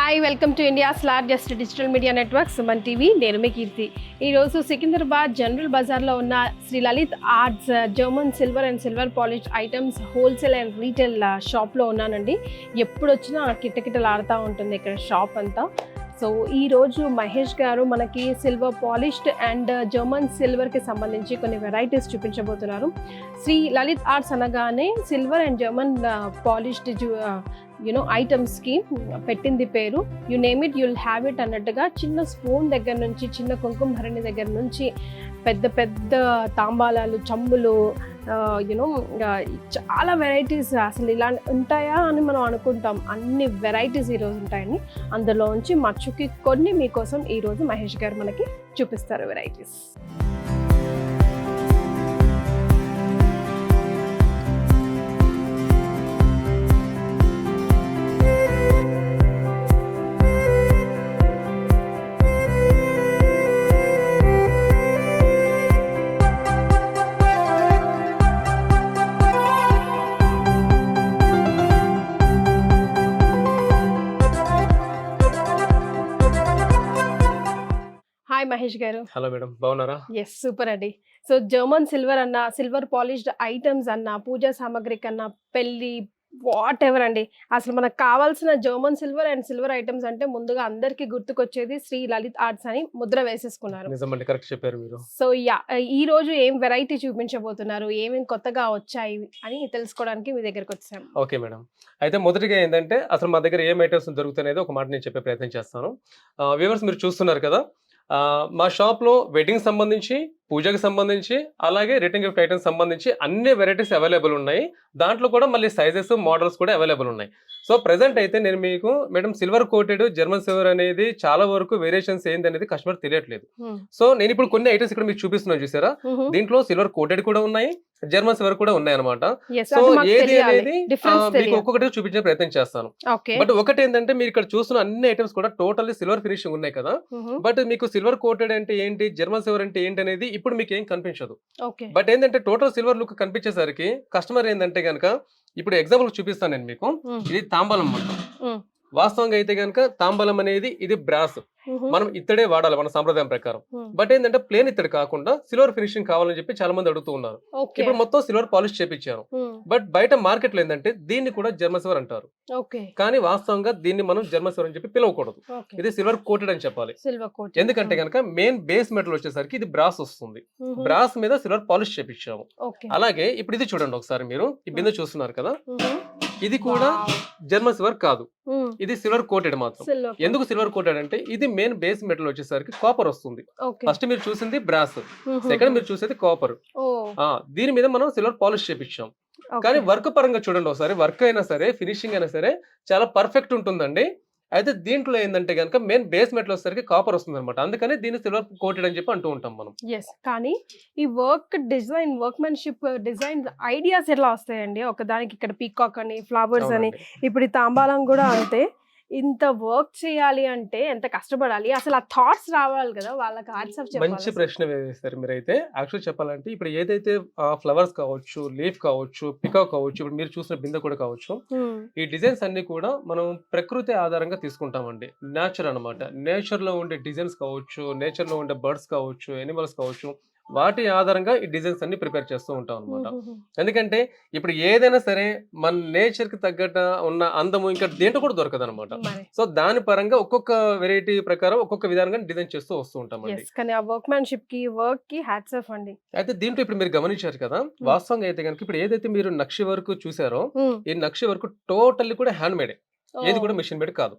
Hi welcome to India's largest digital media network Suman TV. నేను మీ కీర్తి. ఈరోజు సికింద్రాబాద్ జనరల్ బజార్లో ఉన్న Shri Lalith arts German silver and silver polish items wholesale and retail షాప్లో ఉన్నానండి. ఎప్పుడు వచ్చినా కిటకిటలాడుతూ ఉంటుంది ఇక్కడ షాప్ అంతా. సో ఈరోజు మహేష్ గారు మనకి సిల్వర్ పాలిష్డ్ అండ్ జర్మన్ సిల్వర్కి సంబంధించి కొన్ని వెరైటీస్ చూపించబోతున్నారు. శ్రీ లలిత్ ఆర్ట్స్ అనగానే సిల్వర్ అండ్ జర్మన్ పాలిష్డ్ ఐటమ్స్కి పెట్టింది పేరు. You name it you'll have it అన్నట్టుగా చిన్న స్పూన్ దగ్గర నుంచి చిన్న కుంకుమ భరణి దగ్గర నుంచి పెద్ద పెద్ద తాంబాలాలు, చంబులు, చాలా వెరైటీస్. అసలు ఇలా ఉంటాయా అని మనం అనుకుంటాం. అన్ని వెరైటీస్ ఈరోజు ఉంటాయండి. అందులోంచి మచ్చుకి కొన్ని మీకోసం ఈరోజు మహేష్ గారు మనకి చూపిస్తారు వెరైటీస్. హాయ్ మహేష్ గారు. హలో మేడం, బాగున్నారా? ఎస్, సూపర్ అండి. సో జర్మన్ సిల్వర్ అన్న, సిల్వర్ పాలిష్డ్ ఐటమ్స్ అన్న, పూజా సామాగ్రి కన్నా, పెళ్ళి, వాట్ ఎవర్ అండి, అసలు మనకు కావాల్సిన German silver and silver items అంటే ముందుగా అందరికీ గుర్తుకొచ్చేది శ్రీ లలిత్ ఆర్ట్స్ అని ముద్ర వేసేసుకున్నారు. నిజమండి, కరెక్ట్ చెప్పారు మీరు. సో ఈ రోజు ఏం వెరైటీ చూపించబోతున్నారు, ఏమేమి కొత్తగా వచ్చాయి అని తెలుసుకోవడానికి మీ దగ్గరకు వచ్చాము. ఓకే మేడం, అయితే మొదటిగా ఏంటంటే అసలు మా దగ్గర ఏం ఐటమ్స్ దొరుకుతాయనేది ఒక మాట నేను చెప్పే ప్రయత్నం చేస్తాను. వ్యూవర్స్, మీరు చూస్తున్నారు కదా, మా షాప్లో వెడ్డింగ్ సంబంధించి, పూజకి సంబంధించి, అలాగే రిటర్న్ గిఫ్ట్ ఐటమ్స్ సంబంధించి అన్ని వెరైటీస్ అవైలబుల్ ఉన్నాయి. దాంట్లో కూడా మళ్ళీ సైజెస్, మోడల్స్ కూడా అవైలబుల్ ఉన్నాయి. సో ప్రెసెంట్ అయితే నేను మీకు madam silver coated German silver అనేది చాలా వరకు వేరియేషన్స్ ఏంది అనేది కస్టమర్ తెలియట్లేదు. సో నేను ఇప్పుడు కొన్ని ఐటమ్స్ ఇక్కడ మీకు చూపిస్తున్నాను, చూసారా? దీంట్లో సిల్వర్ కోటెడ్ కూడా ఉన్నాయి, జర్మన్ సిల్వర్ కూడా ఉన్నాయి అనమాట. సో ఏది అనేది మీకు ఒక్కొక్కటి చూపించే ప్రయత్నం చేస్తాను. బట్ ఒకటి ఏంటంటే మీరు ఇక్కడ చూస్తున్న అన్ని ఐటమ్స్ కూడా టోటల్లీ సిల్వర్ ఫినిషింగ్ ఉన్నాయి కదా. బట్ మీకు సిల్వర్ కోటెడ్ అంటే ఏంటి, జర్మన్ సిల్వర్ అంటే ఏంటి అనేది ఇప్పుడు మీకు ఏం కనిపించదు. బట్ ఏంటంటే టోటల్ సిల్వర్ లుక్ కనిపించేసరికి కస్టమర్ ఏంటంటే కనుక, ఇప్పుడు ఎగ్జాంపుల్ చూపిస్తాను నేను మీకు. ఇది తాంబలం మొత్తం. వాస్తవంగా అయితే కనుక తాంబలం అనేది ఇది బ్రాస్, మనం ఇత్తడే వాడాలి మన సంప్రదాయం ప్రకారం. బట్ ఏంటంటే ప్లేన్ ఇత్తడి కాకుండా సిల్వర్ ఫినిషింగ్ కావాలని చెప్పి చాలా మంది అడుగుతూ ఉన్నారు. ఇప్పుడు మొత్తం సిల్వర్ పాలిష్ చేపించాను. బట్ బయట మార్కెట్ లో ఏంటంటే దీన్ని కూడా జర్మన్ సిల్వర్ అంటారు, కానీ వాస్తవంగా దీన్ని మనం జర్మన్ సిల్వర్ అని చెప్పి పిలవకూడదు. ఇది సిల్వర్ కోటెడ్ అని చెప్పాలి. ఎందుకంటే కనుక మెయిన్ బేస్ మెటల్ వచ్చేసరికి ఇది బ్రాస్ వస్తుంది. బ్రాస్ మీద సిల్వర్ పాలిష్ చేపించాము. అలాగే ఇప్పుడు ఇది చూడండి ఒకసారి, మీరు ఈ బిందె చూస్తున్నారు కదా, ఇది కూడా జర్మన్ సిల్వర్ కాదు, ఇది సిల్వర్ కోటెడ్ మాత్రం. ఎందుకు సిల్వర్ కోటెడ్ అంటే ఇది మెయిన్ బేస్ మెటల్ వచ్చేసరికి కాపర్ వస్తుంది. ఫస్ట్ మీరు చూసింది బ్రాస్, సెకండ్ మీరు చూసేది కాపర్. దీని మీద మనం సిల్వర్ పాలిష్ చేపించాం. కానీ వర్క్ పరంగా చూడండి ఒకసారి, వర్క్ అయినా సరే, ఫినిషింగ్ అయినా సరే చాలా పర్ఫెక్ట్ ఉంటుందండి. అయితే దీంట్లో ఏంటంటే కనుక మెయిన్ బేస్ మెటల్ వచ్చేసరికి కాపర్ వస్తుంది అనమాట. అందుకని దీన్ని సిల్వర్ కోటెడ్ అని చెప్పి అంటూ ఉంటాం మనం. కానీ ఈ work design, workmanship design ideas ఎలా వస్తాయండి? ఒకదానికి ఇక్కడ పీకాక్ అని, ఫ్లవర్స్ అని, ఇప్పుడు ఈ తాంబాలం కూడా అంతే. ఇంత వర్క్ చేయాలి అంటే ఎంత కష్టపడాలి, అసలు ఆ థాట్స్ రావాలి కదా వాళ్ళకి. మంచి ప్రశ్న వేస్తారు మీరైతే. యాక్చువల్ చెప్పాలంటే ఇప్పుడు ఏదైతే ఫ్లవర్స్ కావచ్చు, లీఫ్ కావచ్చు, పికాక్ కావచ్చు, ఇప్పుడు మీరు చూసిన బిందె కూడా కావచ్చు, ఈ డిజైన్స్ అన్ని కూడా మనం ప్రకృతి ఆధారంగా తీసుకుంటామండి. నేచర్ అనమాట. నేచర్ లో ఉండే డిజైన్స్ కావచ్చు, నేచర్ లో ఉండే బర్డ్స్ కావచ్చు, ఎనిమల్స్ కావచ్చు, వాటి ఆధారంగా ఈ డిజైన్స్ అన్ని ప్రిపేర్ చేస్తూ ఉంటాం అనమాట. ఎందుకంటే ఇప్పుడు ఏదైనా సరే మన నేచర్ కి తగ్గట్టు ఉన్న అందము ఇంకా దేంట్లో కూడా దొరకదు అనమాట. సో దాని పరంగా ఒక్కొక్క వెరైటీ ప్రకారం ఒక్కొక్క విధానంగా డిజైన్ చేస్తూ వస్తూ ఉంటాం. అయితే దీంట్లో ఇప్పుడు మీరు గమనించారు కదా, వాస్తవంగా అయితే కనుక ఇప్పుడు ఏదైతే మీరు నక్షి వర్క్ చూసారో, ఈ నక్షి వర్క్ టోటల్లీ కూడా హ్యాండ్ మేడ్, ఏది కూడా మిషన్ మేడ్ కాదు.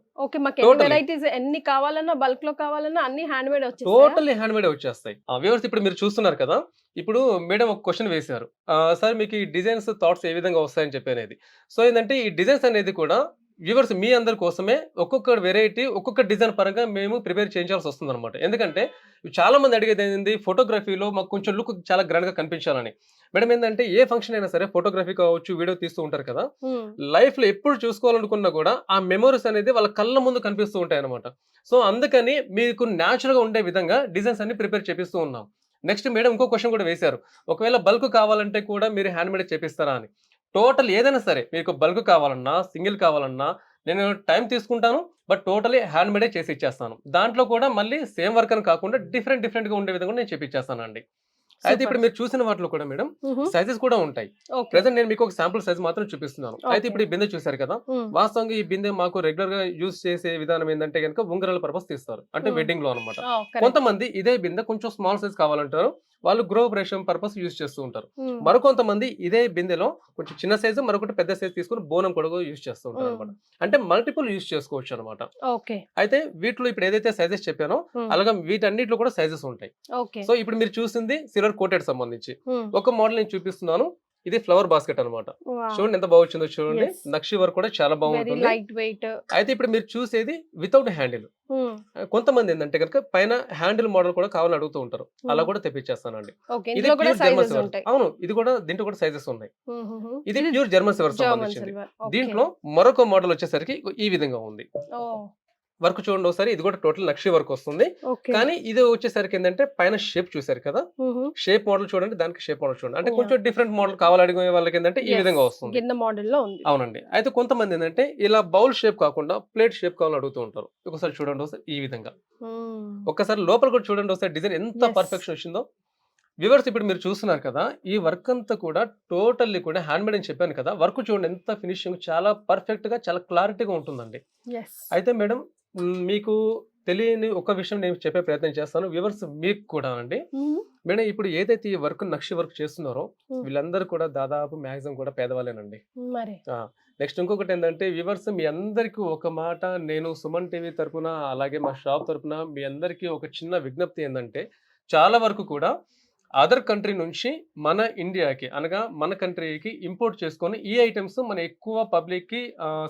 ఎన్ని కావాలన్నా, బల్క్ లో కావాలన్నా అన్ని hand made, totally hand made వచ్చేస్తాయి. వ్యూవర్స్, ఇప్పుడు మీరు చూస్తున్నారు కదా, ఇప్పుడు మేడం ఒక క్వశ్చన్ వేశారు, సార్ మీకు ఈ డిజైన్స్ థాట్స్ ఏ విధంగా వస్తాయని చెప్పి అనేది. సో ఏంటంటే ఈ డిజైన్స్ అనేది కూడా వ్యూవర్స్ మీ అందరి కోసమే ఒక్కొక్క వెరైటీ, ఒక్కొక్క డిజైన్ పరంగా మేము ప్రిపేర్ చేయించాల్సి వస్తుంది అనమాట. ఎందుకంటే చాలా మంది అడిగేది ఏంటి, ఫోటోగ్రఫీలో మాకు కొంచెం లుక్ చాలా గ్రాండ్ గా కనిపించాలని. మేడం ఏంటంటే ఏ ఫంక్షన్ అయినా సరే ఫోటోగ్రఫీ కావచ్చు, వీడియో తీస్తూ ఉంటారు కదా, లైఫ్ లో ఎప్పుడు చూసుకోవాలనుకున్నా కూడా ఆ మెమోరీస్ అనేది వాళ్ళ కళ్ళ ముందు కనిపిస్తూ ఉంటాయి అనమాట. సో అందుకని మీకు న్యాచురల్ గా ఉండే విధంగా డిజైన్స్ అన్ని ప్రిపేర్ చేపిస్తూ ఉన్నాం. నెక్స్ట్ మేడం ఇంకో క్వశ్చన్ కూడా వేశారు, ఒకవేళ బల్క్ కావాలంటే కూడా మీరు హ్యాండ్ మేడ్ చేపిస్తారా అని. టోటల్ ఏదైనా సరే మీకు బల్క్ కావాలన్నా, సింగిల్ కావాలన్నా, నేను టైం తీసుకుంటాను, బట్ టోటలీ హ్యాండ్ మేడే చేసి ఇచ్చేస్తాను. దాంట్లో కూడా మళ్ళీ సేమ్ వర్క్ అని కాకుండా డిఫరెంట్ గా ఉండే విధంగా నేను చేపిచ్చేస్తానండి. అయితే ఇప్పుడు మీరు చూసిన వాటిలో కూడా మేడం సైజెస్ కూడా ఉంటాయి. ప్రెసెంట్ నేను మీకు ఒక శాంపుల్ సైజ్ మాత్రం చూపిస్తున్నాను. అయితే ఇప్పుడు ఈ బిందె చూసారు కదా, వాస్తవంగా ఈ బిందె మాకు రెగ్యులర్ గా యూజ్ చేసే విధానం ఏంటంటే కనుక ఉంగరాల పర్పస్ తీస్తారు, అంటే వెడ్డింగ్ లో అనమాట. కొంతమంది ఇదే బిందె కొంచెం స్మాల్ సైజ్ కావాలంటారు, వాళ్ళు గృహప్రవేశం పర్పస్ యూజ్ చేస్తూ ఉంటారు. మరికొంతమంది ఇదే బిందెలో కొంచెం చిన్న సైజు మరొకటి పెద్ద సైజ్ తీసుకుని బోనం కూడా యూజ్ చేస్తూ ఉంటారు అనమాట. అంటే మల్టిపుల్ యూజ్ చేసుకోవచ్చు అనమాట. అయితే వీటిలో ఇప్పుడు ఏదైతే సైజెస్ చెప్పానో అలాగే వీటన్నిటిలో కూడా సైజెస్ ఉంటాయి. సో ఇప్పుడు మీరు చూసింది సిల్వర్ కోటెడ్ సంబంధించి ఒక మోడల్ నేను చూపిస్తున్నాను. ఇది ఫ్లవర్ బాస్కెట్ అన్నమాట. చూడండి ఎంత బాగా వచ్చిందో చూడండి. నక్షి వర్క్ కూడా చాలా బాగుంటుంది. అయితే ఇప్పుడు మీరు చూసేది వితౌట్ హ్యాండిల్. కొంతమంది ఏంటంటే కనుక పైన హ్యాండిల్ మోడల్ కూడా కావాలని అడుగుతూ ఉంటారు, అలా కూడా తెప్పించేస్తానండి. ఇది ప్యూర్ జర్మన్ సిల్వర్. అవును, ఇది కూడా దీంట్లో కూడా సైజెస్ ఉన్నాయి. ఇది ప్యూర్ జర్మన్ సిల్వర్ సంబంధించింది. దీంట్లో మరొక మోడల్ వచ్చేసరికి ఈ విధంగా ఉంది. వర్క్ చూడండి ఒకసారి. ఇది కూడా టోటల్ నక్షి వర్క్ వస్తుంది. కానీ ఇది వచ్చేసరికి ఏంటంటే పైన షేప్ చూసారు కదా, షేప్ మోడల్ చూడండి, దానికి షేప్ మోడల్ చూడండి. అంటే కొంచెం డిఫరెంట్ మోడల్ కావాలడిగే వాళ్ళకి ఏంటంటే ఈ విధంగా వస్తుంది. అవునండి. అయితే కొంతమంది ఏంటంటే ఇలా బౌల్ షేప్ కాకుండా ప్లేట్ షేప్ కావాలని అడుగుతూ ఉంటారు. ఒకసారి చూడండి ఒకసారి ఈ విధంగా. ఒక్కసారి లోపల కూడా చూడండి ఒకసారి, డిజైన్ ఎంత పర్ఫెక్షన్ వచ్చిందో. వ్యూవర్స్ ఇప్పుడు మీరు చూస్తున్నారు కదా, ఈ వర్క్ అంతా కూడా టోటల్లీ కూడా హ్యాండ్ మేడ్ అని చెప్పాను కదా. వర్క్ చూడండి ఎంత ఫినిషింగ్, చాలా పర్ఫెక్ట్ గా చాలా క్లారిటీగా ఉంటుందండి. అయితే మేడం మీకు తెలియని ఒక విషయం నేను చెప్పే ప్రయత్నం చేస్తాను వ్యూవర్స్ మీకు కూడా అండి. మేడం ఇప్పుడు ఏదైతే ఈ వర్క్ నక్షి వర్క్ చేస్తున్నారో వీళ్ళందరూ కూడా దాదాపు మాక్సిమం కూడా పేదవాళ్ళేనండి. నెక్స్ట్ ఇంకొకటి ఏంటంటే వ్యూవర్స్ మీ అందరికీ ఒక మాట, నేను సుమన్ టీవీ తరపున అలాగే మా షాప్ తరపున మీ అందరికీ ఒక చిన్న విజ్ఞప్తి ఏంటంటే, చాలా వరకు కూడా అదర్ కంట్రీ నుంచి మన ఇండియాకి అనగా మన కంట్రీకి ఇంపోర్ట్ చేసుకొని ఈ ఐటమ్స్ మన ఎక్కువ పబ్లిక్ కి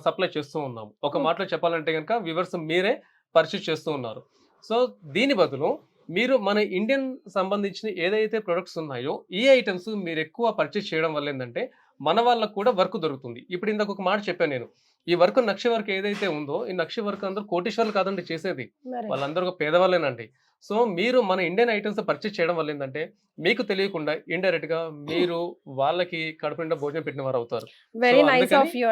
సప్లై చేస్తూ ఉన్నాము. ఒక మాటలో చెప్పాలంటే కనుక వ్యూవర్స్ మీరే పర్చేస్ చేస్తూ ఉన్నారు. సో దీని బదులు మీరు మన ఇండియన్ సంబంధించిన ఏదైతే ప్రొడక్ట్స్ ఉన్నాయో ఈ ఐటమ్స్ మీరు ఎక్కువ పర్చేస్ చేయడం వల్ల ఏంటంటే మన వాళ్ళకు కూడా వర్క్ దొరుకుతుంది. ఇప్పుడు ఇందాక ఒక మాట చెప్పాను నేను, ఈ వర్క్ నక్షి వర్క్ ఏదైతే ఉందో ఈ నక్షి వర్క్ అందరూ కోటీశ్వర్లు కాదండి చేసేది, వాళ్ళందరూ పేదవాళ్ళేనండి. సో మీరు మన ఇండియన్ ఐటమ్స్ పర్చేస్ చేయడం వల్ల ఏంటంటే మీకు తెలియకుండా ఇండైరెక్ట్ గా మీరు వాళ్ళకి కడుపు నిండా భోజనం పెట్టిన వారు అవుతారు.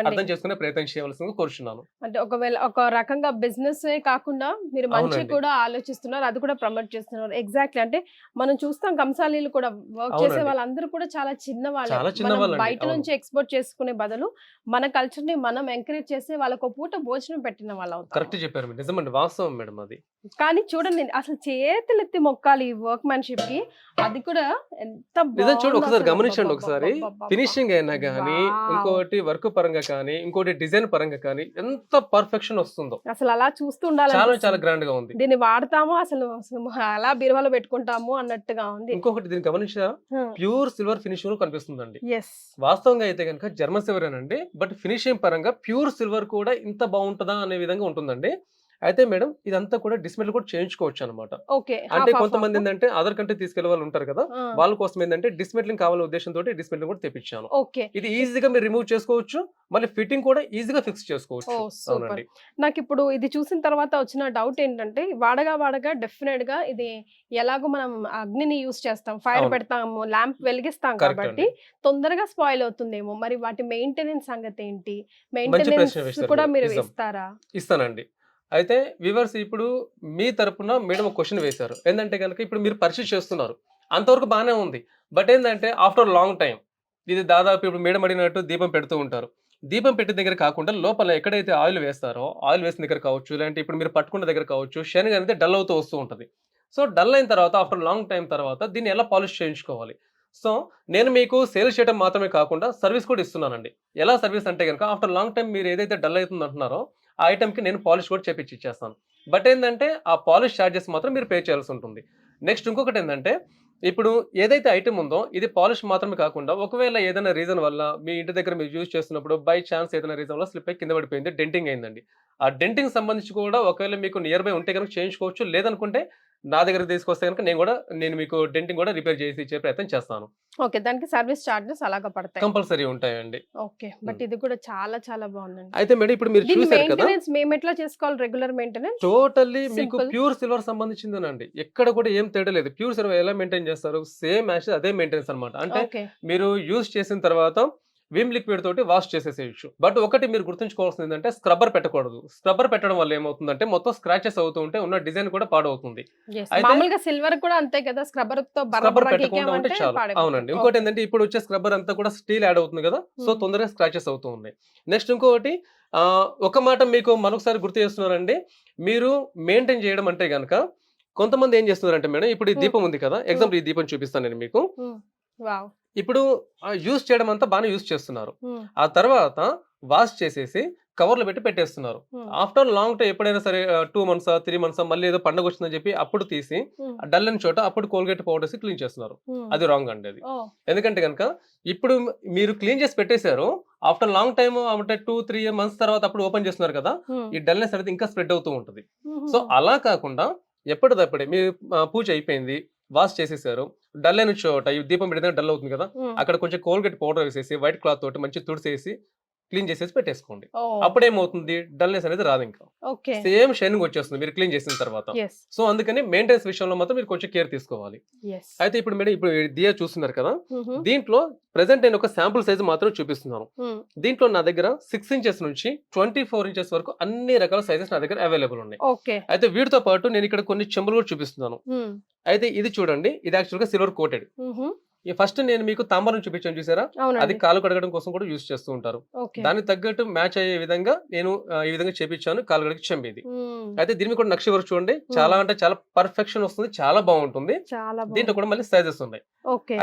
అర్థం చేసుకునే ప్రయత్నం చేయవలసిందిగా కోరుచున్నాను. అంటే ఒకవేళ ఒక రకంగా బిజినెస్ కాకుండా మీరు మంచి కూడా ఆలోచిస్తున్నారు, అది కూడా ప్రమోట్ చేస్తున్నారు. ఎగ్జాక్ట్లీ. అంటే మనం చూస్తాం కంసాలీలు కూడా వర్క్ చేసే వాళ్ళందరూ కూడా చాలా చిన్న వాళ్ళు. బయట నుంచి ఎక్స్పోర్ట్ చేసుకునే బదులు మన కల్చర్ ని మనం ఎంకరేజ్ చేస్తే వాళ్ళకు ఒక పూట భోజనం పెట్టిన వాళ్ళు అవుతారు. కరెక్ట్ చెప్పారు, నిజమండి, వాస్తవం మేడం అది. కానీ చూడండి అసలు చేతులెత్తి మొక్కాలి ఈ వర్క్ మ్యాన్షిప్ కి. అది కూడా ఎంత చూడండి ఒకసారి గమనించండి ఒకసారి. ఫినిషింగ్ అయినా కానీ ఇంకోటి వర్క్ పరంగా కానీ ఇంకోటి డిజైన్ పరంగా కానీ ఎంత పర్ఫెక్షన్ వస్తుందో అసలు అలా చూస్తూ ఉండాలి. చాలా చాలా గ్రాండ్ గా ఉంది. దీన్ని వాడతాము అసలు అలా బీరువాలో పెట్టుకుంటాము అన్నట్టుగా ఉంది. ఇంకొకటి దీన్ని గమనించా, ప్యూర్ సిల్వర్ ఫినిషింగ్ కనిపిస్తుందండి. వాస్తవంగా అయితే కనుక జర్మన్ సిల్వర్ అండి, బట్ ఫినిషింగ్ పరంగా ప్యూర్ సిల్వర్ కూడా ఇంత బాగుంటుందా అనే విధంగా ఉంటుందండి. అయితే మేడం ఇదంతా కూడా డిస్మెల్ కూడా చేయించుకోవచ్చు అనమాట. అంటే కొంతమంది ఏంటంటే అదర్ కంట్రీ తీసుకెళ్లే వాళ్ళు ఉంటారు కదా, వాళ్ళ కోసం ఏంటంటే డిస్మెట్లింగ్ కావాలనే ఉద్దేశంతో డిస్మెట్లింగ్ కూడా తెప్పించాను. ఇది ఈజీగా మీరు రిమూవ్ చేసుకోవచ్చు, మళ్ళీ ఫిట్టింగ్ కూడా ఈజీగా ఫిక్స్ చేసుకోవచ్చు. అవునండి. నాకు ఇప్పుడు ఇది చూసిన తర్వాత వచ్చిన డౌట్ ఏంటంటే, వాడగా డెఫినెట్ గా ఇది ఎలాగో మనం అగ్నిని యూజ్ చేస్తాం, ఫైర్ పెడతాము, ల్యాంప్ వెలిగిస్తాం కాబట్టి తొందరగా స్పాయిల్ అవుతుందేమో. మరి వాటి మెయింటెనెన్స్ సంగతి ఏంటి? మెయింటెనెన్స్ కూడా మీరు ఇస్తారా? ఇస్తానండి. అయితే వ్యూవర్స్ ఇప్పుడు మీ తరపున మేడం ఒక క్వశ్చన్ వేశారు. ఏంటంటే కనుక ఇప్పుడు మీరు పర్చేస్ చేస్తున్నారు, అంతవరకు బాగానే ఉంది. బట్ ఏంటంటే ఆఫ్టర్ లాంగ్ టైం ఇది దాదాపు ఇప్పుడు మేడం అడిగినట్టు దీపం పెడుతూ ఉంటారు. దీపం పెట్టిన దగ్గర కాకుండా లోపల ఎక్కడైతే ఆయిల్ వేస్తారో ఆయిల్ వేసిన దగ్గర కావచ్చు, లేదంటే ఇప్పుడు మీరు పట్టుకున్న దగ్గర కావచ్చు, శనగ అనేది డల్ అవుతూ వస్తూ ఉంటుంది. సో డల్ అయిన తర్వాత ఆఫ్టర్ లాంగ్ టైం తర్వాత దీన్ని ఎలా పాలిష్ చేయించుకోవాలి. సో నేను మీకు సేల్ చేయడం మాత్రమే కాకుండా సర్వీస్ కూడా ఇస్తున్నానండి. ఎలా సర్వీస్ అంటే కనుక ఆఫ్టర్ లాంగ్ టైం మీరు ఏదైతే డల్ అవుతుంది అంటున్నారో ఆ ఐటమ్కి నేను పాలిష్ కూడా చేపించి ఇచ్చేస్తాను. బట్ ఏంటంటే ఆ పాలిష్ ఛార్జెస్ మాత్రం మీరు పే చేయాల్సి ఉంటుంది. నెక్స్ట్ ఇంకొకటి ఏంటంటే, ఇప్పుడు ఏదైతే ఐటమ్ ఉందో ఇది పాలిష్ మాత్రమే కాకుండా ఒకవేళ ఏదైనా రీజన్ వల్ల మీ ఇంటి దగ్గర మీరు యూజ్ చేస్తున్నప్పుడు బై ఛాన్స్ ఏదైనా రీజన్ వల్ల స్లిప్ అయి కింద పడిపోయింది, డెంటింగ్ అయిందండి. ఆ డెంటింగ్ సంబంధించి కూడా ఒకవేళ మీకు నియర్ బై ఉంటే కనుక చేయించుకోవచ్చు, లేదనుకుంటే నా దగ్గరికి తీసుకొస్తే కనుక నేను మీకు డెంటింగ్ కూడా రిపేర్ చేసి ఇచ్చే ప్రయత్నం చేస్తాను. ఓకే, దానికి సర్వీస్ చార్జెస్ అలాగా పడతాయి, కంపల్సరీ ఉంటాయండి. ఓకే, బట్ ఇది కూడా చాలా చాలా బాగుందండి. అయితే మేడం ఇప్పుడు మీరు చూసారు కదా, మేము ఎట్లా చేసుకోవాలి రెగ్యులర్ మెయింటెనెన్స్? టోటల్లీ మీకు ప్యూర్ సిల్వర్ సంబంధించిందేనండి. ఎక్కడ కూడా ఏం తేడా లేదు. ప్యూర్ సిల్వర్ ఎలా మెయింటైన్ చేస్తారు సేమ్ యాజ్ అదే మెయింటెనెన్స్ అనమాట. అంటే మీరు యూజ్ చేసిన తర్వాత విమ్ లిక్విడ్ తోటి వాష్ చేసేసేయచ్చు. బట్ ఒకటి మీరు గుర్తుంచుకోవాల్సింది ఏంటంటే స్క్రబ్బర్ పెట్టకూడదు. స్క్రబ్బర్ పెట్టడం వల్ల ఏమవుతుందంటే మొత్తం స్క్రాచెస్ అవుతూ ఉంటే ఉన్న డిజైన్ కూడా పాడవుతుంది. అయితే మామూలుగా సిల్వర్ కూడా అంతే కదా, స్క్రబ్బర్ తో స్క్రబ్బర్ పెట్టకుండా ఉంటే చాలు. అవునండి. ఇంకోటి ఏంటంటే ఇప్పుడు వచ్చే స్క్రబ్బర్ అంతా కూడా స్టీల్ యాడ్ అవుతుంది కదా, సో తొందరగా స్క్రాచెస్ అవుతూ ఉన్నాయి. నెక్స్ట్ ఇంకొకటి ఒక మాట మీకు మరొకసారి గుర్తు చేస్తున్నారండి, మీరు మెయింటైన్ చేయడం అంటే గనక కొంతమంది ఏం చేస్తున్నారంటే మేడం, ఇప్పుడు ఈ దీపం ఉంది కదా, ఎగ్జాంపుల్ ఈ దీపం చూపిస్తాను నేను మీకు. ఇప్పుడు యూస్ చేయడం అంతా బాగా యూస్ చేస్తున్నారు, ఆ తర్వాత వాష్ చేసేసి కవర్లో పెట్టి పెట్టేస్తున్నారు. ఆఫ్టర్ లాంగ్ టైం ఎప్పుడైనా సరే 2 months 3 months మళ్ళీ ఏదో పండుగ వచ్చిందని చెప్పి అప్పుడు తీసి డల్ అని చోట అప్పుడు కోల్గేట్ పౌడర్స్ క్లీన్ చేస్తున్నారు. అది రాంగ్ అండి. అది ఎందుకంటే కనుక ఇప్పుడు మీరు క్లీన్ చేసి పెట్టేశారు, ఆఫ్టర్ లాంగ్ టైమ్ అంటే 2-3 months తర్వాత అప్పుడు ఓపెన్ చేస్తున్నారు కదా, ఈ డల్నెస్ అనేది ఇంకా స్ప్రెడ్ అవుతూ ఉంటుంది. సో అలా కాకుండా ఎప్పటిదప్పుడే మీ పూజ అయిపోయింది, వాష్ చేసేసారు, డల్ అయిన చోట ఈ దీపం పెడితే డల్ అవుతుంది కదా, అక్కడ కొంచెం కోల్గేట్ పౌడర్ వేసేసి వైట్ క్లాత్ తోటి మంచి తుడిసేసి క్లీన్ చేసేసి పెట్టేసుకోండి. అప్పుడేమవుతుంది, డల్నెస్ అనేది రాదు, ఇంకా సేమ్ షైనింగ్ వచ్చేస్తుంది మీరు క్లీన్ చేసిన తర్వాత. సో అందుకని మెయింటెనెన్స్ విషయంలో మాత్రం మీరు కొంచెం కేర్ తీసుకోవాలి. అయితే ఇప్పుడు మేడం ఇప్పుడు దియా చూస్తున్నారు కదా, దీంట్లో ప్రెసెంట్ నేను ఒక శాంపుల్ సైజ్ మాత్రం చూపిస్తున్నాను. దీంట్లో నా దగ్గర 6 inches నుంచి 24 inches వరకు అన్ని రకాల సైజెస్ నా దగ్గర అవైలబుల్ ఉన్నాయి. అయితే వీటితో పాటు నేను ఇక్కడ కొన్ని చెంబులు కూడా చూపిస్తున్నాను. అయితే ఇది చూడండి, ఇది యాక్చువల్ గా సిల్వర్ కోటెడ్. ఈ ఫస్ట్ నేను మీకు తాంబరం చూపించాను చూసారా, అది కాలు కడగడం కోసం కూడా యూజ్ చేస్తూ ఉంటారు. దానికి తగ్గట్టు మ్యాచ్ అయ్యే విధంగా నేను ఈ విధంగా చేపించాను కాలు కడిగి చెంబేది. అయితే దీని కూడా నక్షి వర్క్ చూడండి, చాలా అంటే చాలా పర్ఫెక్షన్ వస్తుంది, చాలా బాగుంటుంది. దీంట్లో కూడా మళ్ళీ సైజెస్ ఉన్నాయి.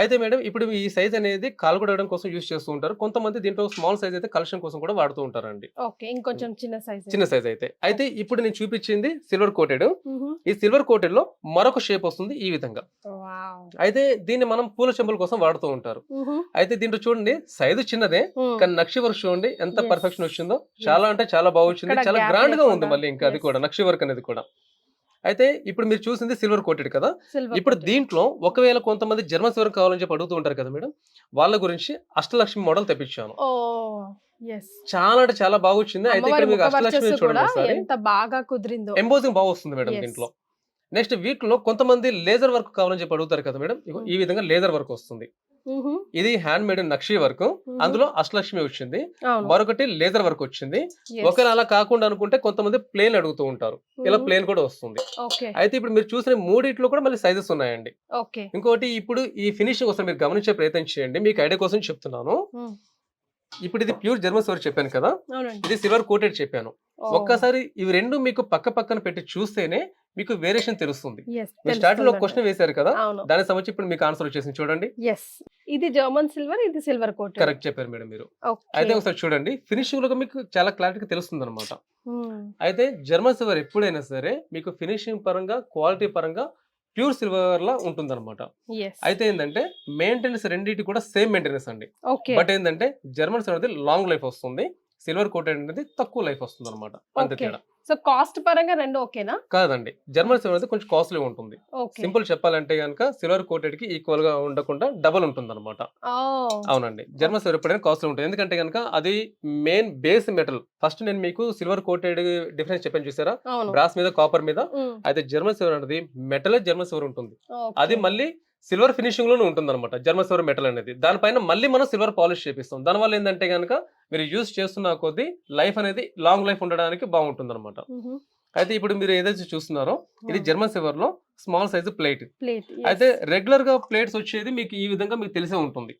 అయితే మేడం ఇప్పుడు ఈ సైజ్ అనేది కాలు కడగడం కోసం యూజ్ చేస్తూ ఉంటారు, కొంతమంది దీంట్లో స్మాల్ సైజ్ అయితే కలెక్షన్ కోసం కూడా వాడుతూ ఉంటారండి. ఇంకొంచెం చిన్న సైజ్ అయితే ఇప్పుడు నేను చూపించింది సిల్వర్ కోటెడ్. ఈ సిల్వర్ కోటెడ్ లో మరొక షేప్ వస్తుంది ఈ విధంగా. అయితే దీన్ని మనం పూల చెంబుల కోసం వాడుతూ ఉంటారు. అయితే దీంట్లో చూడండి సైజు చిన్నదే, కానీ నక్షి వర్క్ చూడండి ఎంత పర్ఫెక్షన్ వచ్చిందో, చాలా అంటే చాలా బాగా వచ్చింది, చాలా గ్రాండ్ గా ఉంది. మళ్ళీ ఇంకా అది కూడా నక్షి వర్క్ అనేది కూడా. అయితే ఇప్పుడు మీరు చూసింది సిల్వర్ కోటెడ్ కదా, ఇప్పుడు దీంట్లో ఒకవేళ కొంతమంది జర్మన్ సిల్వర్ కావాలని చెప్పి అడుగుతూ ఉంటారు కదా మేడం, వాళ్ళ గురించి అష్టలక్ష్మి మోడల్ తెప్పించాను. చాలా అంటే చాలా బాగా వచ్చింది. అయితే ఇక్కడ మీకు అష్టలక్ష్మి చూడండి, ఎంత బాగా కుదిరిందో, ఎంబోజింగ్ బాగా వస్తుంది మేడం దీంట్లో. నెక్స్ట్ వీటిలో కొంతమంది లేజర్ వర్క్ కావాలని చెప్పి అడుగుతారు కదా మేడం, ఈ విధంగా లేజర్ వర్క్ వస్తుంది. ఇది హ్యాండ్ మేడ్ నక్షి వర్క్, అందులో అష్టలక్ష్మి వచ్చింది, మరొకటి లేజర్ వర్క్ వచ్చింది. ఒకవేళ అలా కాకుండా అనుకుంటే కొంతమంది ప్లేన్ అడుగుతూ ఉంటారు, ఇలా ప్లేన్ కూడా వస్తుంది. అయితే ఇప్పుడు మీరు చూసిన మూడిట్లో కూడా మళ్ళీ సైజెస్ ఉన్నాయండి. ఇంకోటి ఇప్పుడు ఈ ఫినిషింగ్ కోసం మీరు గమనించే ప్రయత్నం చేయండి, మీకు ఐడియా కోసం చెప్తున్నాను. ఇప్పుడు ఇది ప్యూర్ జర్మన్ సిల్వర్ చెప్పాను కదా, ఇది సిల్వర్ కోటెడ్ చెప్పాను. ఒక్కసారి ఇవి రెండు మీకు పక్క పక్కన పెట్టి చూస్తేనే మీకు వేరియేషన్ తెలుస్తుంది. మీరు స్టార్టింగ్ లో క్వశ్చన్ వేశారు కదా, దానికి సంబంధించి ఇప్పుడు మీకు ఆన్సర్ వచ్చేసింది చూడండి. ఇది జర్మన్ సిల్వర్, ఇది సిల్వర్ కోటెడ్. కరెక్ట్ చెప్పారు మేడం మీరు. అయితే ఒకసారి చూడండి, ఫినిషింగ్ లో మీకు చాలా క్లారిటీగా తెలుస్తుంది అనమాట. అయితే జర్మన్ సిల్వర్ ఎప్పుడైనా సరే మీకు ఫినిషింగ్ పరంగా క్వాలిటీ పరంగా ప్యూర్ సిల్వర్ లా ఉంటుంది అనమాట. అయితే ఏంటంటే మెయింటెనెన్స్ రెండింటి కూడా సేమ్ మెయింటెనెన్స్ అండి. బట్ ఏంటంటే జర్మన్ సిల్వర్ అనేది లాంగ్ లైఫ్ వస్తుంది, సిల్వర్ కోటెడ్ అనేది తక్కువ లైఫ్ వస్తుంది అనమాట, అంతే తేడా. సో కాస్ట్ పరంగా రెండు ఓకేనా? కాదండి, జర్మన్ సిల్వర్ అయితే కొంచెం కాస్ట్లీ ఉంటుంది. సింపుల్ చెప్పాలంటే కనుక సిల్వర్ కోటెడ్ కి ఈక్వల్ గా ఉండకుండా డబుల్ ఉంటుంది అనమాట. అవునండి, జర్మన్ సిల్వర్ ఎప్పుడైనా కాస్ట్లీ ఉంటుంది, ఎందుకంటే కనుక అది మెయిన్ బేస్ మెటల్. ఫస్ట్ నేను మీకు సిల్వర్ కోటెడ్ డిఫరెన్స్ చెప్పాను చూసారా, బ్రాస్ మీద కాపర్ మీద. అయితే జర్మన్ సిల్వర్ అనేది మెటల్ జర్మన్ సిల్వర్ ఉంటుంది, అది మళ్ళీ సిల్వర్ ఫినిషింగ్ లోనే ఉంటుంది అనమాట జర్మన్ సిల్వర్ మెటల్ అనేది. దానిపైన మళ్ళీ మనం సిల్వర్ పాలిష్ చేపిస్తాం, దానివల్ల ఏంటంటే కనుక మీరు యూజ్ చేస్తున్న కొద్దీ లైఫ్ అనేది లాంగ్ లైఫ్ ఉండడానికి బాగుంటుంది అనమాట. అయితే ఇప్పుడు మీరు ఏదైతే చూస్తున్నారో ఇది జర్మన్ సిల్వర్ లో స్మాల్ సైజ్ ప్లేట్. అయితే రెగ్యులర్ గా ప్లేట్స్ వచ్చేది మీకు ఈ విధంగా మీకు తెలిసే ఉంటుంది,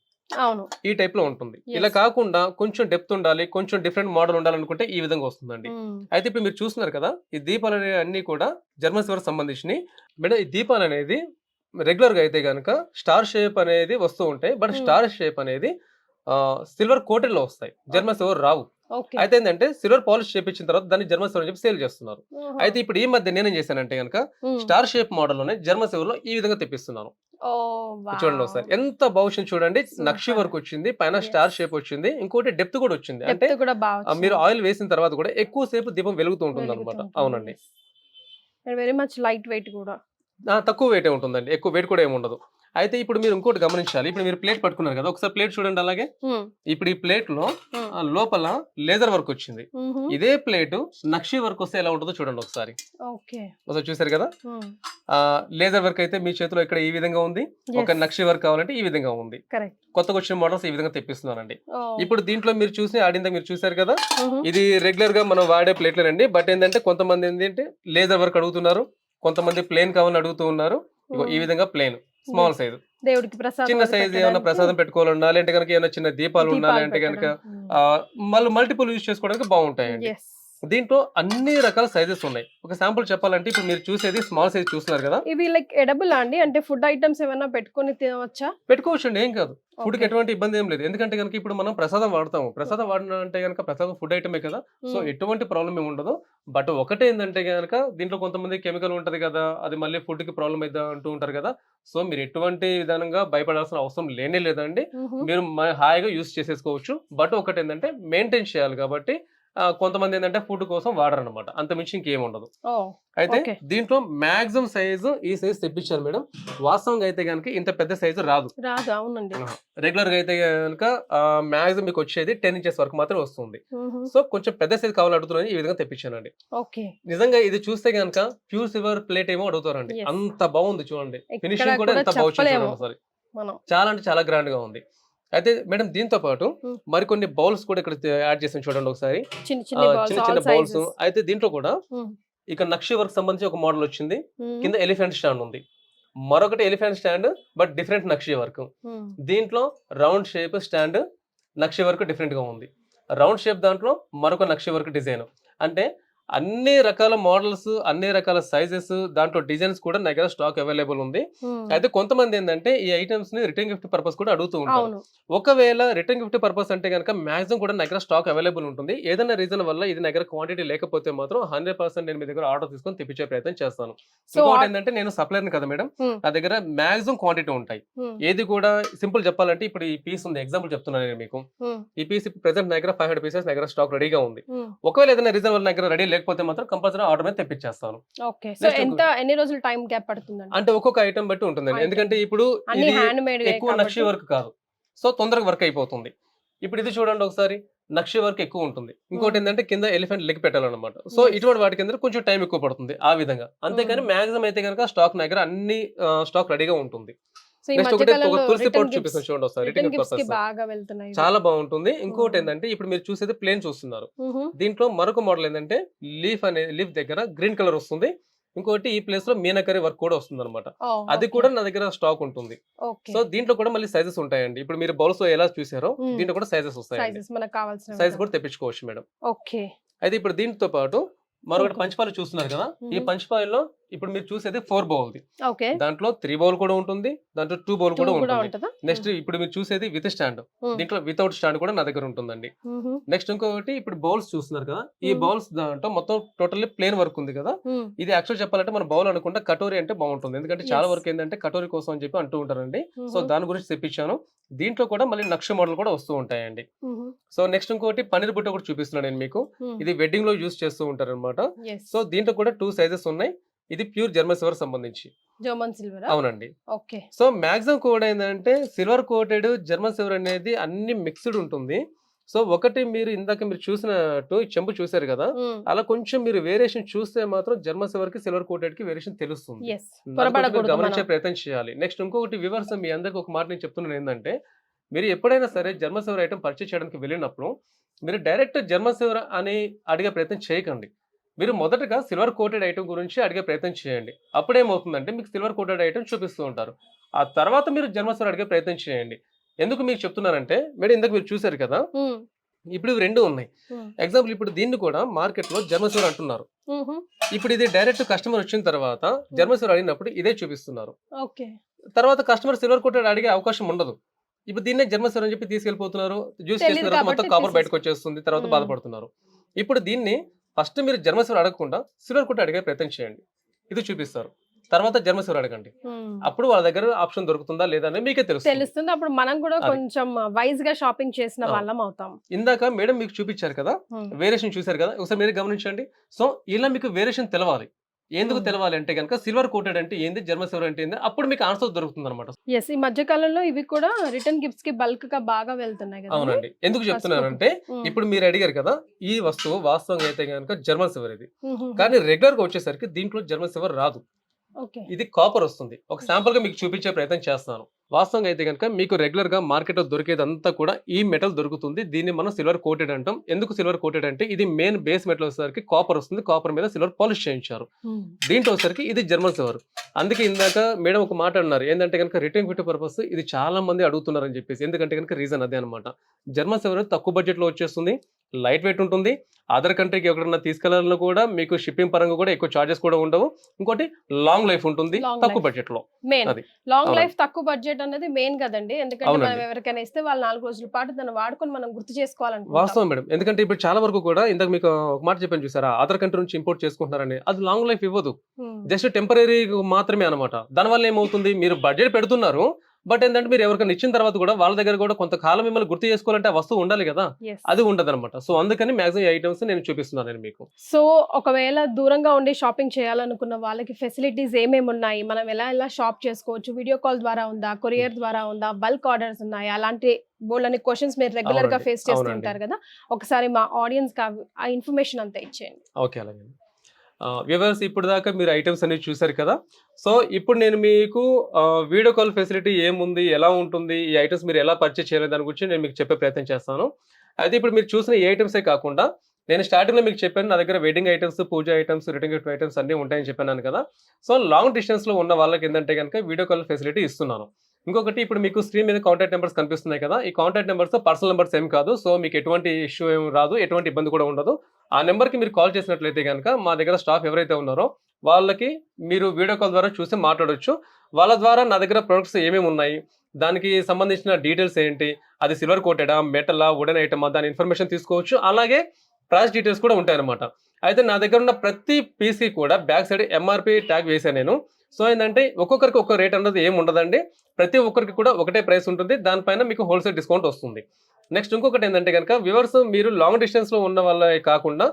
ఈ టైప్ లో ఉంటుంది. ఇలా కాకుండా కొంచెం డెప్త్ ఉండాలి, కొంచెం డిఫరెంట్ మోడల్ ఉండాలనుకుంటే ఈ విధంగా వస్తుందండి. అయితే ఇప్పుడు మీరు చూస్తున్నారు కదా, ఈ దీపాలు అన్ని కూడా జర్మన్ సిల్వర్ సంబంధించినవి మేడం. ఈ దీపాలు అనేది రెగ్యులర్ గా అయితే గనక స్టార్ షేప్ అనేది వస్తూ ఉంటాయి, బట్ స్టార్ షేప్ అనేది సిల్వర్ కోటెడ్ లో వస్తాయి, జర్మన్ సిల్వర్ రావు. అయితే ఏంటంటే సిల్వర్ పాలిష్ చేపించిన తర్వాత దాన్ని జర్మన్ సిల్వర్ చెప్పి సేల్ చేస్తున్నారు. అయితే ఇప్పుడు ఈ మధ్య నేనేం చేశానంటే గనక స్టార్ షేప్ మోడల్ లోనే జర్మన్ సిల్వర్ లో ఈ విధంగా తెప్పిస్తున్నాను. చూడండి ఒకసారి ఎంత బాగుంది చూడండి, నక్షి వర్క్ వచ్చింది, పైన స్టార్ షేప్ వచ్చింది, ఇంకోటి డెప్త్ కూడా వచ్చింది. అంటే మీరు ఆయిల్ వేసిన తర్వాత కూడా ఎక్కువ సేపు దీపం వెలుగుతూ ఉంటుంది అనమాట. అవునండి, వెరీ మచ్ లైట్ వెయిట్ కూడా, తక్కువ వెయిట్ ఉంటుందండి, ఎక్కువ వెయిట్ కూడా ఏమి ఉండదు. అయితే ఇప్పుడు మీరు ఇంకోటి గమనించాలి, ఇప్పుడు మీరు ప్లేట్ పట్టుకున్నారు కదా, ఒకసారి ప్లేట్ చూడండి. అలాగే ఇప్పుడు ఈ ప్లేట్ లో లోపల లేజర్ వర్క్ వచ్చింది, ఇదే ప్లేట్ నక్షి వర్క్ వస్తే ఎలా ఉంటుందో చూడండి ఒకసారి. ఒకసారి చూసారు కదా, లేజర్ వర్క్ అయితే మీ చేతిలో ఇక్కడ ఈ విధంగా ఉంది. ఒక నక్షి వర్క్ కావాలంటే ఈ విధంగా ఉంది. కొత్తగా వచ్చిన మోడల్స్ ఈ విధంగా తెప్పిస్తున్నానండి. ఇప్పుడు దీంట్లో మీరు చూసి ఆడిందా మీరు చూసారు కదా, ఇది రెగ్యులర్ గా మనం వాడే ప్లేట్లేనండి. బట్ ఏంటంటే కొంతమంది ఏంటంటే లేజర్ వర్క్ అడుగుతున్నారు, కొంతమంది ప్లేన్ కావాలని అడుగుతూ ఉన్నారు. ఈ విధంగా ప్లేన్ స్మాల్ సైజు, దేవుడికి ప్రసాదం, చిన్న సైజు ఏమైనా ప్రసాదం పెట్టుకోవాలన్నా, లేదంటే కనుక ఏమైనా చిన్న దీపాలు ఉండాలంటే కనుక మళ్ళీ మల్టిపుల్ యూజ్ చేసుకోవడానికి బాగుంటాయండి. దీంట్లో అన్ని రకాల సైజెస్ ఉన్నాయి. ఒక శాంపుల్ చెప్పాలంటే ఇప్పుడు మీరు చూసేది స్మాల్ సైజ్ చూస్తున్నారు కదా, ఇవి లైక్ ఎడబుల్ అండి, అంటే ఫుడ్ ఐటమ్స్ ఏమైనా పెట్టుకొని తినవచ్చా? పెట్టుకోవచ్చు అండి, ఏం కాదు. ఫుడ్ కి ఎటువంటి ఇబ్బంది ఏం లేదు. ఎందుకంటే కనుక ఇప్పుడు మనం ప్రసాదం వాడతాము, ప్రసాదం వాడిన అంటే కనుక ప్రసాదం ఫుడ్ ఐటమే కదా, సో ఎటువంటి ప్రాబ్లం ఏమి ఉండదు. బట్ ఒకటే ఏంటంటే కనుక దీంట్లో కొంతమంది కెమికల్ ఉంటది కదా, అది మళ్ళీ ఫుడ్ కి ప్రాబ్లం అయితే అంటూ ఉంటారు కదా. సో మీరు ఎటువంటి విధానంగా భయపడాల్సిన అవసరం లేనే లేదండి. మీరు హాయిగా యూస్ చేసేసుకోవచ్చు. బట్ ఒకటి ఏంటంటే మెయింటైన్ చేయాలి కాబట్టి కొంతమంది ఏంటంటే ఫుడ్ కోసం వాడరు అనమాట, అంత మించి ఇంకేం ఉండదు. అయితే దీంట్లో మాక్సిమం సైజు ఈ సైజ్ తెప్పించారు మేడం. వాస్తవంగా అయితే కనుక ఇంత పెద్ద సైజు రాదు. రెగ్యులర్ గా అయితే కనుక మాక్సిమం మీకు వచ్చేది 10 inches వరకు మాత్రం వస్తుంది. సో కొంచెం పెద్ద సైజ్ కావాలని అడుగుతున్నాను, ఈ విధంగా తెప్పించానండి. నిజంగా ఇది చూస్తే కనుక ప్యూర్ సిల్వర్ ప్లేట్ ఏమో అడుగుతారండి, అంత బాగుంది చూడండి. ఫినిషింగ్ కూడా ఎంత బాగుంది, చాలా అంటే చాలా గ్రాండ్ గా ఉంది. అయితే మేడం దీంతో పాటు మరికొన్ని బౌల్స్ కూడా ఇక్కడ యాడ్ చేసాను చూడండి ఒకసారి, చిన్న చిన్న బౌల్స్. అయితే దీంట్లో కూడా ఇక నక్షి వర్క్ సంబంధించి ఒక మోడల్ వచ్చింది. కింద ఎలిఫెంట్ స్టాండ్ ఉంది, మరొకటి elephant stand but different nakshi work. దీంట్లో రౌండ్ షేప్ స్టాండ్ నక్షి వర్క్ డిఫరెంట్ గా ఉంది. రౌండ్ షేప్ దాంట్లో మరొక నక్షి వర్క్ డిజైన్. అంటే అన్ని రకాల మోడల్స్, అన్ని రకాల సైజెస్, దాంట్లో డిజైన్స్ కూడా నా దగ్గర స్టాక్ అవైలబుల్ ఉంది. అయితే కొంతమంది ఏంటంటే ఈ ఐటమ్స్ ని రిటర్న్ గిఫ్ట్ పర్పస్ కూడా అడుగుతూ ఉంటారు. ఒకవేళ రిటర్న్ గిఫ్ట్ పర్పస్ అంటే కనుక మాక్సిమం కూడా నా దగ్గర స్టాక్ అవైలబుల్ ఉంటుంది. ఏదైనా రీజన్ వల్ల ఇది నా దగ్గర క్వాంటిటీ లేకపోతే మాత్రం 100% నేను మీ దగ్గర ఆర్డర్ తీసుకొని తెప్పించే ప్రయత్నం చేస్తాను. ఇంకోటి ఏంటంటే నేను సప్లైర్ కదా మేడం, నా దగ్గర మాక్సిమం క్వాంటిటీ ఉంటాయి. ఏది కూడా సింపుల్ చెప్పాలంటే ఇప్పుడు ఈ పీస్ ఉంది, ఎగ్జాంపుల్ చెప్తున్నాను నేను మీకు. ఈ పీస్ ప్రెసెంట్ నా దగ్గర 500 పీసెస్ నా దగ్గర స్టాక్ రెడీగా ఉంది. ఒకవేళ ఏదైనా రీజన్ వల్ల నా దగ్గర రెడీ లేకపోతే మాత్రం కంపల్సరీ ఆర్డర్ మీద తెప్పించేస్తాను. ఎన్ని రోజులు టైం గ్యాప్ పడుతుంది అంటే ఒక్కొక్క ఐటమ్ బట్టి ఉంటుందండి. ఎందుకంటే ఇప్పుడు ఎక్కువ నక్షి వర్క్ కాదు, సో తొందరగా వర్క్ అయిపోతుంది. ఇప్పుడు ఇది చూడండి ఒకసారి, నక్షి వర్క్ ఎక్కువ ఉంటుంది. ఇంకోటి ఏంటంటే కింద ఎలిఫెంట్ లెగ్ పెట్టాలన్నమాట. సో ఇటువంటి వాటి కింద కొంచెం టైం ఎక్కువ పడుతుంది ఆ విధంగా. అంతేకాని మాక్సిమం అయితే కనుక స్టాక్ నా దగ్గర అన్ని స్టాక్ రెడీగా ఉంటుంది. తులసి పౌడర్ చూపిస్తాను చూడండి ఒకసారి, రిటర్న్ పర్పస్ చాలా బాగుంటుంది. ఇంకోటి ఏంటంటే ఇప్పుడు మీరు చూసేది ప్లేన్ చూస్తున్నారు. దీంట్లో మరొక మోడల్ ఏంటంటే లీఫ్ దగ్గర గ్రీన్ కలర్ వస్తుంది. ఇంకోటి ఈ ప్లేస్ లో మీనాకరీ వర్క్ కూడా వస్తుంది అనమాట, అది కూడా నా దగ్గర స్టాక్ ఉంటుంది. సో దీంట్లో కూడా మళ్ళీ సైజెస్ ఉంటాయండి. ఇప్పుడు మీరు బౌల్స్ ఎలా చూసారో దీంట్లో కూడా సైజెస్ వస్తాయి, సైజ్ కూడా తెప్పించుకోవచ్చు మేడం. అయితే ఇప్పుడు దీంతో పాటు మరొకటి పంచపాలు చూస్తున్నారు కదా, ఈ పంచపాలలో ఇప్పుడు మీరు చూసేది 4 బౌల్, దాంట్లో 3 బౌల్ కూడా ఉంటుంది, దాంట్లో 2 బౌల్ కూడా ఉంటుంది. నెక్స్ట్ ఇప్పుడు మీరు చూసేది విత్ స్టాండ్, దీంట్లో వితౌట్ స్టాండ్ కూడా నా దగ్గర ఉంటుందండి. నెక్స్ట్ ఇంకొకటి ఇప్పుడు బౌల్స్ చూస్తున్నారు కదా, ఈ బౌల్స్ దాంట్లో మొత్తం టోటల్లీ ప్లేన్ వర్క్ ఉంది కదా. ఇది యాక్చువల్ చెప్పాలంటే మన బౌల్ అనుకుంటే కటోరీ అంటే బాగుంటుంది, ఎందుకంటే చాలా వరకు ఏంటంటే కటోరీ కోసం అని చెప్పి అంటూ ఉంటారండి. సో దాని గురించి తెప్పించాను. దీంట్లో కూడా మళ్ళీ నక్ష మోడల్ కూడా వస్తూ ఉంటాయండి. సో నెక్స్ట్ ఇంకోటి పన్నీర్ బుట్ట కూడా చూపిస్తున్నాను నేను మీకు. ఇది వెడ్డింగ్ లో యూజ్ చేస్తూ ఉంటారు అనమాట. సో దీంట్లో కూడా 2 సైజెస్ ఉన్నాయి. ఇది ప్యూర్ జర్మన్ సిల్వర్ సంబంధించి, అవునండి. సో మాక్సిమం కూడా ఏంటంటే సిల్వర్ కోటెడ్ జర్మన్ సిల్వర్ అనేది అన్ని మిక్స్డ్ ఉంటుంది. సో ఒకటి మీరు ఇందాక మీరు చూసినట్టు చెంబు చూసారు కదా, అలా కొంచెం మీరు వేరియేషన్ చూస్తే మాత్రం జర్మన్ సిల్వర్ కి సిల్వర్ కోటెడ్ కి వేరియేషన్ తెలుస్తుంది, గమనించే ప్రయత్నం చేయాలి. నెక్స్ట్ ఇంకొకటి వ్యూవర్స్ మీ అందరికి ఒక మాట నేను చెప్తున్నాను ఏంటంటే, మీరు ఎప్పుడైనా సరే జర్మన్ సిల్వర్ ఐటమ్ పర్చేస్ చేయడానికి వెళ్ళినప్పుడు మీరు డైరెక్ట్ జర్మన్ సిల్వర్ అని అడిగే ప్రయత్నం చేయకండి. మీరు మొదటగా సిల్వర్ కోటెడ్ ఐటమ్ గురించి అడిగే ప్రయత్నం చేయండి. అప్పుడేమవుతుందంటే మీకు సిల్వర్ కోటెడ్ ఐటమ్ చూపిస్తూ ఉంటారు, ఆ తర్వాత మీరు జర్మన్ సిల్వర్ అడిగే ప్రయత్నం చేయండి. ఎందుకు మీకు చెప్తున్నానంటే మేడం, ఇందాక మీరు చూసారు కదా, ఇప్పుడు ఇవి 2 ఉన్నాయి. ఎగ్జాంపుల్ ఇప్పుడు దీన్ని కూడా మార్కెట్ లో జర్మన్ సిల్వర్ అంటున్నారు. ఇప్పుడు ఇది డైరెక్ట్ కస్టమర్ వచ్చిన తర్వాత జర్మన్ సిల్వర్ అడిగినప్పుడు ఇదే చూపిస్తున్నారు. తర్వాత కస్టమర్ సిల్వర్ కోటెడ్ అడిగే అవకాశం ఉండదు. ఇప్పుడు దీన్నే జర్మన్ సిల్వర్ అని చెప్పి తీసుకెళ్లిపోతున్నారు, జ్యూస్ చేసిన తర్వాత మొత్తం కాపర్ బయటకు వచ్చేస్తుంది, తర్వాత బాధపడుతున్నారు. ఇప్పుడు దీన్ని ఫస్ట్ మీరు జర్మన్ సిల్వర్ అడగకుండా సిల్వర్ కోటెడ్ అడిగే ప్రయత్నం చేయండి, ఇది చూపిస్తారు. తర్వాత జర్మన్ సిల్వర్ అడగండి, అప్పుడు వాళ్ళ దగ్గర ఆప్షన్ దొరుకుతుందా లేదా అని మీకే తెలుస్తుంది. అప్పుడు మనం కూడా కొంచెం వైజ్ గా షాపింగ్ చేసిన వాళ్ళం అవుతాం. ఇందాక మేడం మీకు చూపించారు కదా, వేరియేషన్ చూసారు కదా, ఒకసారి మీరు గమనించండి. సో ఇలా మీకు వేరియేషన్ తెలవాలి. ఎందుకు తెలవాలి అంటే కనుక సిల్వర్ కోటెడ్ అంటే ఏంది, జర్మన్ సిల్వర్ అంటే ఏంది, అప్పుడు మీకు ఆన్సర్ దొరుకుతుంది అనమాట. ఈ మధ్య కాలంలో ఇవి కూడా రిటర్న్ గిఫ్ట్స్ కి బల్క్ గా బాగా వెళ్తున్నాయి కదా. అవునండి. ఎందుకు చెప్తున్నానంటే ఇప్పుడు మీరు అడిగారు కదా, ఈ వస్తువు వాస్తవంగా అయితే కనుక జర్మన్ సిల్వర్ ఇది, కానీ రెగ్యులర్ గా వచ్చేసరికి దీంట్లో జర్మన్ సిల్వర్ రాదు. ఓకే. ఇది కాపర్ వస్తుంది. ఒక శాంపుల్ గా మీకు చూపించే ప్రయత్నం చేస్తాను. వాస్తవంగా అయితే కనుక మీకు రెగ్యులర్ గా మార్కెట్ లో దొరికేదంతా కూడా ఈ మెటల్ దొరుకుతుంది. దీన్ని మనం సిల్వర్ కోటెడ్ అంటాం. ఎందుకు సిల్వర్ కోటెడ్ అంటే ఇది మెయిన్ బేస్ మెటల్ వచ్చేసరికి కాపర్ వస్తుంది. కాపర్ మీద సిల్వర్ పాలిష్ చేయించారు. దీంట్లో వచ్చేసరికి ఇది జర్మన్ సిల్వర్. అందుకే ఇందాక మేడం ఒక మాట అన్నారు ఏంటంటే కనుక రిటర్న్ గిఫ్ట్ పర్పస్ ఇది చాలా మంది అడుగుతున్నారని చెప్పేసి. ఎందుకంటే కనుక రీజన్ అదే అనమాట. జర్మన్ సిల్వర్ తక్కువ బడ్జెట్ లో వచ్చేస్తుంది, లైట్ వెయిట్ ఉంటుంది. అదర్ కంట్రీకి ఎక్కడన్నా తీసుకెళ్లాలన్నా కూడా మీకు షిప్పింగ్ పరంగా కూడా ఎక్కువ చార్జెస్ కూడా ఉండవు. ఇంకోటి లాంగ్ లైఫ్ ఉంటుంది Long తక్కువ life. బడ్జెట్ లో. మెయిన్ అది లాంగ్ అవునండి. లైఫ్ తక్కువ బడ్జెట్ అనేది మెయిన్ కదండి. ఎందుకంటే మనం అవునండి. ఎవరికైనా ఇస్తే వాళ్ళు 4 రోజుల పాటు దాన్ని వాడుకొని మనం గుర్తు చేసుకోవాలనుకుంటాం. వాస్తవం మేడం. ఎందుకంటే ఇప్పుడు చాలా వరకు కూడా ఇందాక మీకు ఒక మాట చెప్పాను చూసారా, అదర్ కంట్రీ నుంచి ఇంపోర్ట్ చేసుకుంటున్నారని. అది లాంగ్ లైఫ్ ఇవ్వదు. Hmm. జస్ట్ టెంపరరీ మాత్రమే అనమాట. దానివల్ల ఏమవుతుంది, మీరు బడ్జెట్ పెడుతున్నారు. బట్ ఏంటంటే మీరు ఎవరికైనా ఇచ్చిన తర్వాత కూడా వాళ్ళ దగ్గర కూడా కొంతకాలం మిమ్మల్ని గుర్తు చేసుకోవాలంటే ఆ వస్తువు ఉండాలి కదా, Yes. అది ఉండదు అనమాట. సో అందుకని మాక్సిమం ఈ ఐటమ్స్ నేను చూపిస్తున్నాను నేను మీకు. సో ఒకవేళ దూరంగా ఉండి షాపింగ్ చేయాలనుకున్న వాళ్ళకి ఫెసిలిటీస్ ఏమేమి ఉన్నాయి, మనం ఎలా షాప్ చేసుకోవచ్చు, వీడియో కాల్ ద్వారా ఉందా, కొరియర్ ద్వారా ఉందా, బల్క్ ఆర్డర్స్ ఉన్నాయా, అలాంటి బోల్డని క్వశ్చన్స్ మీరు రెగ్యులర్ గా అవునండి. ఫేస్ చేస్తూ అవునండి. ఉంటారు కదా, ఒకసారి మా ఆడియన్స్ కి ఆ ఇన్ఫర్మేషన్ అంతా ఇచ్చేయండి. ఓకే, అలాగే. వ్యూవర్స్ ఇప్పుడు దాకా మీరు ఐటమ్స్ అనేవి చూసారు కదా. సో ఇప్పుడు నేను మీకు వీడియో కాల్ ఫెసిలిటీ ఏముంది, ఎలా ఉంటుంది, ఈ ఐటమ్స్ మీరు ఎలా పర్చేస్ చేయాలి దాని గురించి నేను మీకు చెప్పే ప్రయత్నం చేస్తాను. అయితే ఇప్పుడు మీరు చూసిన ఈ ఐటమ్సే కాకుండా నేను స్టార్టింగ్లో మీకు చెప్పాను నా దగ్గర వెడ్డింగ్ ఐటమ్స్, పూజ ఐటమ్స్, రిటర్న్ గిఫ్ట్ ఐటమ్స్ అన్నీ ఉంటాయని చెప్పాను కదా. సో లాంగ్ డిస్టెన్స్లో ఉన్న వాళ్ళకి ఏంటంటే కనుక వీడియో కాల్ ఫెసిలిటీ ఇస్తున్నాను. ఇంకొకటి ఇప్పుడు మీకు స్క్రీన్ మీద కాంటాక్ట్ నెంబర్స్ కనిపిస్తున్నాయి కదా, ఈ కాంటాక్ట్ నెంబర్స్ పర్సనల్ నెంబర్స్ ఏం కాదు. సో మీకు ఎటువంటి ఇష్యూ ఏం రాదు, ఎటువంటి ఇబ్బంది కూడా ఉండదు. ఆ నెంబర్కి మీరు కాల్ చేసినట్లయితే కనుక మా దగ్గర స్టాఫ్ ఎవరైతే ఉన్నారో వాళ్ళకి మీరు వీడియో కాల్ ద్వారా చూసి మాట్లాడొచ్చు. వాళ్ళ ద్వారా నా దగ్గర ప్రొడక్ట్స్ ఏమేమి ఉన్నాయి, దానికి సంబంధించిన డీటెయిల్స్ ఏంటి, అది సిల్వర్ కోటెడా, మెటలా, వుడెన్ ఐటమా, దాని ఇన్ఫర్మేషన్ తీసుకోవచ్చు. అలాగే ప్రైస్ డీటెయిల్స్ కూడా ఉంటాయన్నమాట. అయితే నా దగ్గర ఉన్న ప్రతి పీసీ కూడా బ్యాక్ సైడ్ ఎంఆర్పి ట్యాగ్ వేసాను నేను. సో ఏంటంటే ఒక్కొక్కరికి ఒక్క రేట్ అన్నది ఏమి ఉండదండి. ప్రతి ఒక్కరికి కూడా ఒకటే ప్రైస్ ఉంటుంది. దానిపైన మీకు హోల్సేల్ డిస్కౌంట్ వస్తుంది. నెక్స్ట్ ఇంకొకటి ఏంటంటే కనుక వ్యూవర్స్ మీరు లాంగ్ డిస్టెన్స్లో ఉన్న వాళ్ళే కాకుండా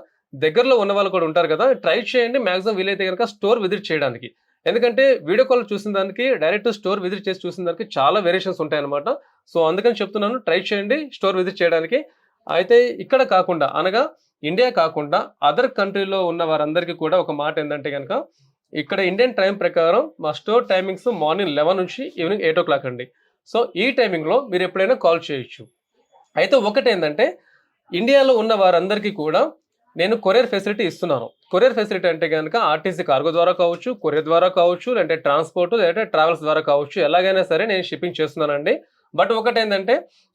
దగ్గరలో ఉన్న వాళ్ళు కూడా ఉంటారు కదా, ట్రై చేయండి మ్యాక్సిమం వీలైతే కనుక స్టోర్ విజిట్ చేయడానికి. ఎందుకంటే వీడియో కాల్ చూసిన దానికి డైరెక్ట్ స్టోర్ విజిట్ చేసి చూసిన దానికి చాలా వేరియేషన్స్ ఉంటాయన్నమాట. సో అందుకని చెప్తున్నాను, ట్రై చేయండి స్టోర్ విజిట్ చేయడానికి. అయితే ఇక్కడ కాకుండా అనగా ఇండియా కాకుండా అదర్ కంట్రీలో ఉన్న వారందరికీ కూడా ఒక మాట ఏంటంటే కనుక ఇక్కడ ఇండియన్ టైం ప్రకారం మా స్టోర్ టైమింగ్స్ మార్నింగ్ 11 నుంచి ఈవినింగ్ 8 o'clock అండి. సో ఈ టైమింగ్లో మీరు ఎప్పుడైనా కాల్ చేయొచ్చు. అయితే ఒకటి ఏంటంటే ఇండియాలో ఉన్న వారందరికీ కూడా నేను కొరియర్ ఫెసిలిటీ ఇస్తున్నాను. కొరియర్ ఫెసిలిటీ అంటే కనుక ఆర్టీసీ కార్గో ద్వారా కావచ్చు, కొరియర్ ద్వారా కావచ్చు, లేదంటే ట్రాన్స్పోర్ట్, లేదంటే ట్రావెల్స్ ద్వారా కావచ్చు, ఎలాగైనా సరే నేను షిప్పింగ్ చేస్తున్నానండి. బట్ ఒకటి ఏంటంటే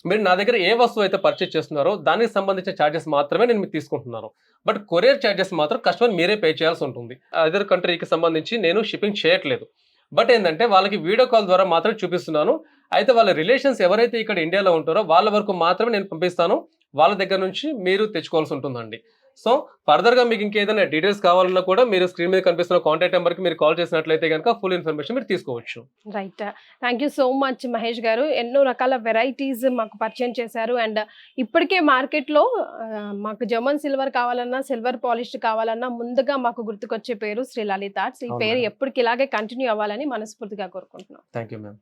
మీరు నా దగ్గర ఏ వస్తువు అయితే పర్చేస్ చేస్తున్నారో దానికి సంబంధించిన ఛార్జెస్ మాత్రమే నేను మీకు తీసుకుంటున్నాను. బట్ కొరియర్ ఛార్జెస్ మాత్రం కస్టమర్ మీరే పే చేయాల్సి ఉంటుంది. అదర్ కంట్రీకి సంబంధించి నేను షిప్పింగ్ చేయట్లేదు. బట్ ఏంటంటే వాళ్ళకి వీడియో కాల్ ద్వారా మాత్రం చూపిస్తున్నాను. అయితే వాళ్ళ రిలేషన్స్ ఎవరైతే ఇక్కడ ఇండియాలో ఉంటారో వాళ్ళ వరకు మాత్రమే నేను పంపిస్తాను. వాళ్ళ దగ్గర నుంచి మీరు తెచ్చుకోవాల్సి ఉంటుందండి. సో ఫర్దర్గా మీకు ఇంకేదైనా డీటెయిల్స్ కావాలన్నా కూడా మీరు స్క్రీన్ మీద కనిపిస్తున్న కాంటాక్ట్ నెంబర్కి మీరు కాల్ చేసినట్లయితే కనుక ఫుల్ ఇన్ఫర్మేషన్ మీరు తీసుకోవచ్చు. Right, thank you so much Mahesh గారు. ఎన్నో రకాల వెరైటీస్ మాకు పరిచయం చేశారు. అండ్ ఇప్పటికే మార్కెట్లో మాకు జర్మన్ సిల్వర్ కావాలన్నా, సిల్వర్ పాలిష్డ్ కావాలన్నా ముందుగా మాకు గుర్తుకొచ్చే పేరు శ్రీ లలిత్ ఆర్ట్స్. ఈ అవును పేరు మేడం. ఎప్పటికి ఇలాగే కంటిన్యూ అవ్వాలని మనస్ఫూర్తిగా కోరుకుంటున్నాం. Thank you ma'am.